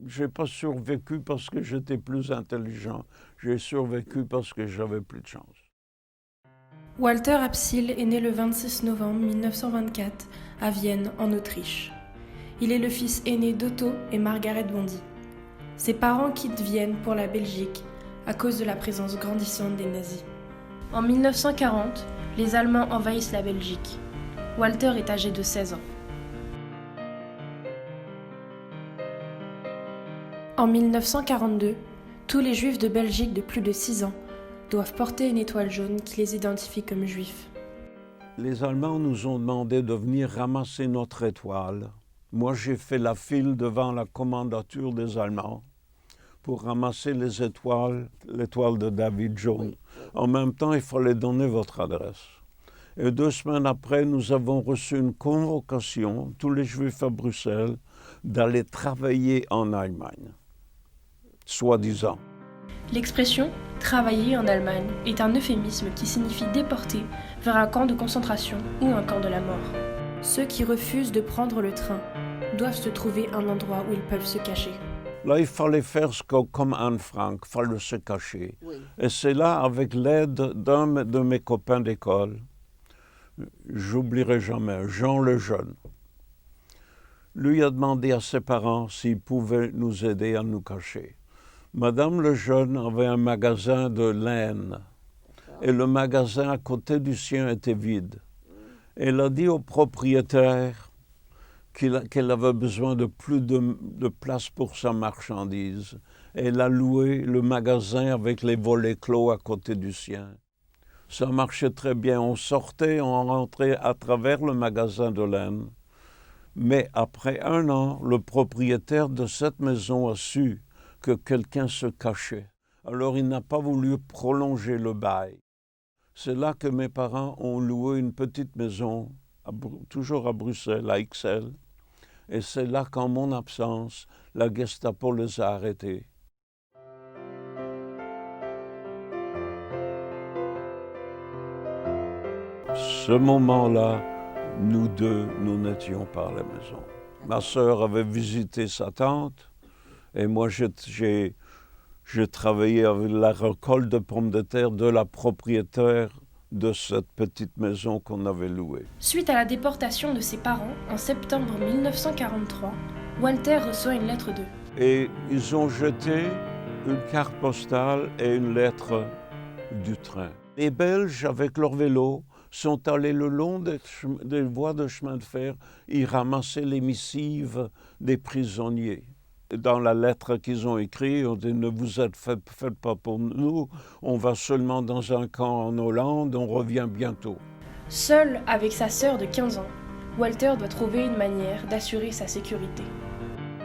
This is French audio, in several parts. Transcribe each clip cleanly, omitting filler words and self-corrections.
J'ai pas survécu parce que j'étais plus intelligent. J'ai survécu parce que j'avais plus de chance. Walter Apsil est né le 26 novembre 1924 à Vienne, en Autriche. Il est le fils aîné d'Otto et Margaret Bondy. Ses parents quittent Vienne pour la Belgique à cause de la présence grandissante des nazis. En 1940, les Allemands envahissent la Belgique. Walter est âgé de 16 ans. En 1942, tous les Juifs de Belgique de plus de 6 ans doivent porter une étoile jaune qui les identifie comme juifs. Les Allemands nous ont demandé de venir ramasser notre étoile. Moi, j'ai fait la file devant la commandature des Allemands pour ramasser les étoiles, l'étoile de David jaune. En même temps, il fallait donner votre adresse. Et 2 semaines après, nous avons reçu une convocation, tous les Juifs à Bruxelles, d'aller travailler en Allemagne, soi-disant. L'expression « travailler en Allemagne » est un euphémisme qui signifie déporter vers un camp de concentration ou un camp de la mort. Ceux qui refusent de prendre le train doivent se trouver un endroit où ils peuvent se cacher. Là, il fallait faire comme Anne Frank, il fallait se cacher. Oui. Et c'est là, avec l'aide d'un de mes copains d'école, j'oublierai jamais, Jean Lejeune. Lui a demandé à ses parents s'ils pouvaient nous aider à nous cacher. Madame Lejeune avait un magasin de laine et le magasin à côté du sien était vide. Elle a dit au propriétaire qu'elle avait besoin de plus de place pour sa marchandise. Elle a loué le magasin avec les volets clos à côté du sien. Ça marchait très bien. On sortait, on rentrait à travers le magasin de laine. Mais après 1 an, le propriétaire de cette maison a su que quelqu'un se cachait. Alors il n'a pas voulu prolonger le bail. C'est là que mes parents ont loué une petite maison, toujours à Bruxelles, à Ixelles. Et c'est là qu'en mon absence, la Gestapo les a arrêtés. Ce moment-là, nous deux, nous n'étions pas à la maison. Ma sœur avait visité sa tante et moi, j'ai travaillé avec la récolte de pommes de terre de la propriétaire de cette petite maison qu'on avait louée. Suite à la déportation de ses parents en septembre 1943, Walter reçoit une lettre d'eux. Et ils ont jeté une carte postale et une lettre du train. Les Belges, avec leur vélo, sont allés le long des voies de chemin de fer, ils ramassaient les missives des prisonniers. Dans la lettre qu'ils ont écrite, on dit « Ne vous faites pas pour nous, on va seulement dans un camp en Hollande, on revient bientôt. » Seul avec sa sœur de 15 ans, Walter doit trouver une manière d'assurer sa sécurité.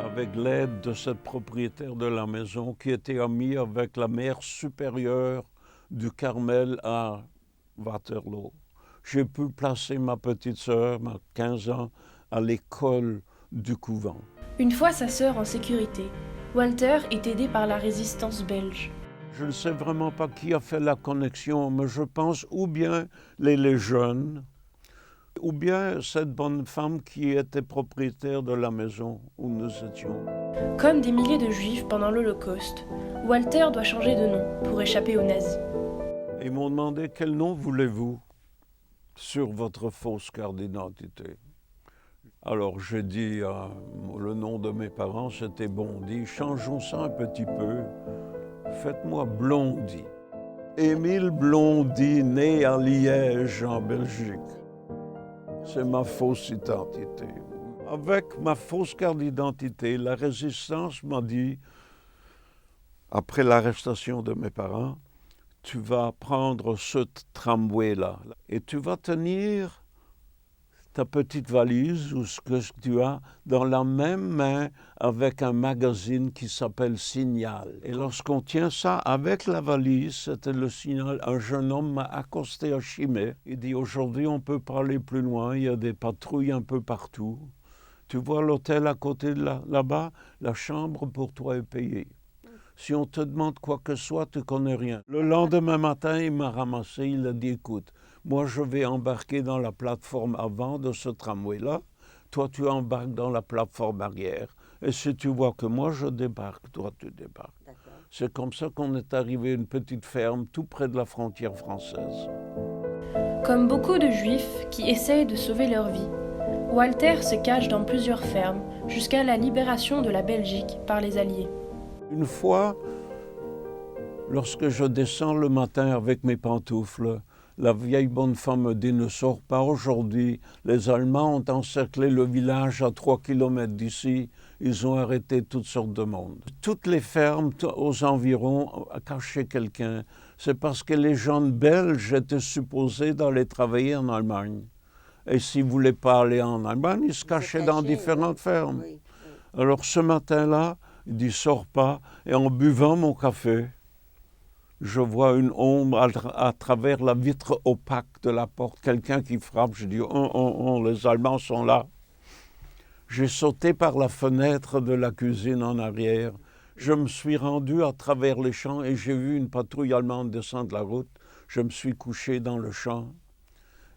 Avec l'aide de cette propriétaire de la maison qui était amie avec la mère supérieure du Carmel à Waterloo, j'ai pu placer ma petite sœur, 15 ans, à l'école du couvent. Une fois sa sœur en sécurité, Walter est aidé par la résistance belge. Je ne sais vraiment pas qui a fait la connexion, mais je pense ou bien les jeunes, ou bien cette bonne femme qui était propriétaire de la maison où nous étions. Comme des milliers de Juifs pendant l'Holocauste, Walter doit changer de nom pour échapper aux nazis. Ils m'ont demandé quel nom voulez-vous sur votre fausse carte d'identité. Alors j'ai dit, le nom de mes parents c'était Bondy, changeons ça un petit peu, faites-moi Blondy. Émile Blondy, né à Liège en Belgique. C'est ma fausse identité. Avec ma fausse carte d'identité, la résistance m'a dit, après l'arrestation de mes parents, tu vas prendre ce tramway-là et tu vas tenir ta petite valise ou ce que tu as dans la même main avec un magazine qui s'appelle Signal. Et lorsqu'on tient ça avec la valise, c'était le Signal, un jeune homme m'a accosté à Chimay. Il dit, aujourd'hui on peut pas aller plus loin, il y a des patrouilles un peu partout. Tu vois l'hôtel à côté de là-bas, la chambre pour toi est payée. Si on te demande quoi que ce soit, tu connais rien. Le lendemain matin, il m'a ramassé, il a dit, écoute, moi je vais embarquer dans la plateforme avant de ce tramway-là, toi tu embarques dans la plateforme arrière. Et si tu vois que moi je débarque, toi tu débarques. C'est comme ça qu'on est arrivé à une petite ferme tout près de la frontière française. Comme beaucoup de Juifs qui essayent de sauver leur vie, Walter se cache dans plusieurs fermes jusqu'à la libération de la Belgique par les Alliés. Une fois, lorsque je descends le matin avec mes pantoufles, la vieille bonne femme me dit « Ne sors pas aujourd'hui, les Allemands ont encerclé le village à 3 kilomètres d'ici, ils ont arrêté toutes sortes de monde. » Toutes les fermes aux environs cachaient quelqu'un. C'est parce que les jeunes Belges étaient supposés d'aller travailler en Allemagne. Et s'ils ne voulaient pas aller en Allemagne, ils se cachaient dans différentes fermes. Oui. Alors ce matin-là, il dit « Sors pas ». Et en buvant mon café, je vois une ombre à travers la vitre opaque de la porte, quelqu'un qui frappe. Je dis les Allemands sont là. J'ai sauté par la fenêtre de la cuisine en arrière. Je me suis rendu à travers les champs et j'ai vu une patrouille allemande descendre la route. Je me suis couché dans le champ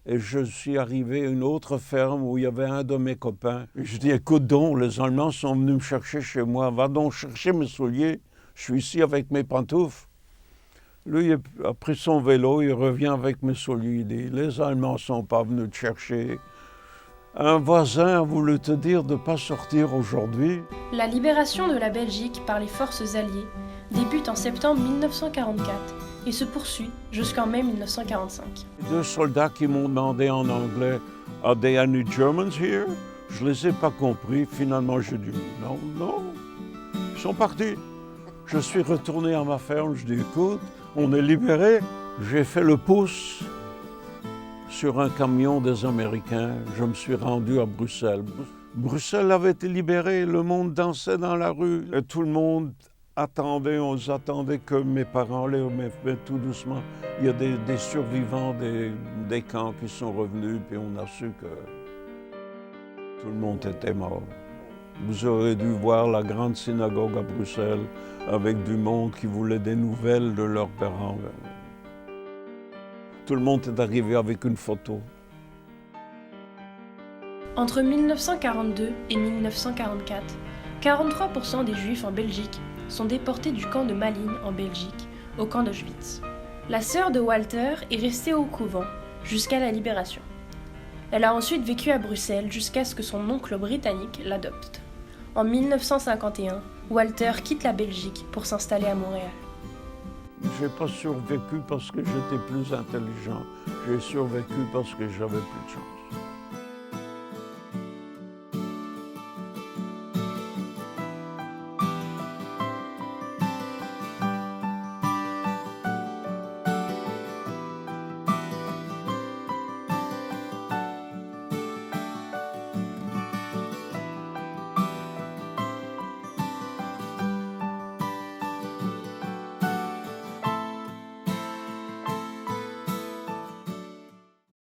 et je suis arrivé à une autre ferme où il y avait un de mes copains. Et je dis, écoute donc, les Allemands sont venus me chercher chez moi. Va donc chercher mes souliers. Je suis ici avec mes pantoufles. Lui il a pris son vélo, il revient avec mes souliers. Il dit, les Allemands ne sont pas venus te chercher. Un voisin a voulu te dire de ne pas sortir aujourd'hui. La libération de la Belgique par les forces alliées débute en septembre 1944 et se poursuit jusqu'en mai 1945. Deux soldats qui m'ont demandé en anglais « Are there any Germans here ?» Je ne les ai pas compris. Finalement, j'ai dit « Non. » Ils sont partis. Je suis retourné à ma ferme. Je dis « Écoute, on est libérés. » J'ai fait le pouce sur un camion des Américains. Je me suis rendu à Bruxelles. Bruxelles avait été libérée. Le monde dansait dans la rue. Et tout le monde attendait. On attendait que mes parents allaient, mais tout doucement. Il y a des survivants des camps qui sont revenus. Puis on a su que tout le monde était mort. Vous aurez dû voir la grande synagogue à Bruxelles avec du monde qui voulait des nouvelles de leurs parents. Tout le monde est arrivé avec une photo. Entre 1942 et 1944, 43% des Juifs en Belgique sont déportés du camp de Malines en Belgique au camp d'Auschwitz. La sœur de Walter est restée au couvent jusqu'à la libération. Elle a ensuite vécu à Bruxelles jusqu'à ce que son oncle britannique l'adopte. En 1951, Walter quitte la Belgique pour s'installer à Montréal. Je n'ai pas survécu parce que j'étais plus intelligent. J'ai survécu parce que j'avais plus de chance.